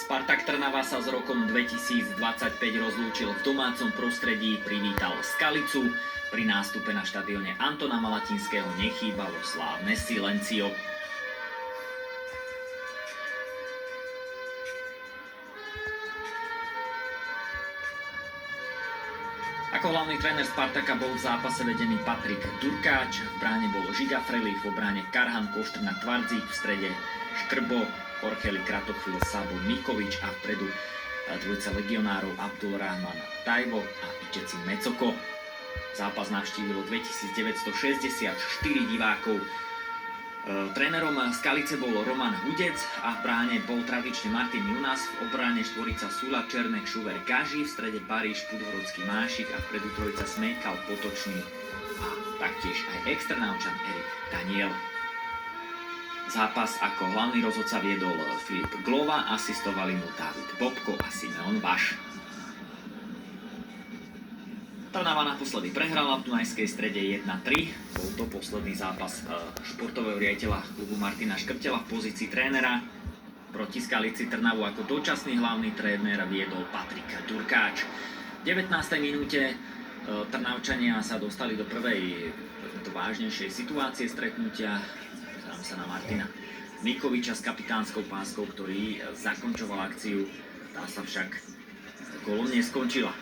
Spartak Trnava sa s rokom 2025 rozlúčil v domácom prostredí, privítal Skalicu. Pri nástupe na štadióne Antona Malatinského nechýbalo slávne silencio. Ako hlavný tréner Spartaka bol v zápase vedený Patrik Durkáč, v bráne bol Žiga Frelich, v obrane Karhan, Koštrna, Tvardzík, v strede Škrbo, Orcheli, Kratochvil, Sabo, Mikovič a vpredu dvojica legionárov Abdulrahman Tajvo a Ičeci Mecoko. Zápas navštívilo 2964 divákov. Trénerom Skalice bol Roman Hudec a v bráne bol tradične Martin Junas, v obrane štvorica Sula, Černek, Šuver, Gaži, v strede Paríž, Podhorodský, Mášik a vpredu trojica Smejkal, Potočný a taktiež aj externálčan Erik Daniel. Zápas ako hlavný rozhodca viedol Filip Glova, asistovali mu David Bobko a Simeon Vaš. Trnava naposledy prehrala v Dunajskej Strede 1-3. Bol to posledný zápas športového riaditeľa klubu Martina Škrtela v pozícii trénera. Proti Skalici Trnavu ako dočasný hlavný tréner viedol Patrik Durkáč. V 19. minúte Trnavčania sa dostali do prvej vážnejšej situácie stretnutia. Pozerám sa na Martina Mikoviča s kapitánskou páskou, ktorý zakončoval akciu. Tá sa však golom neskončila.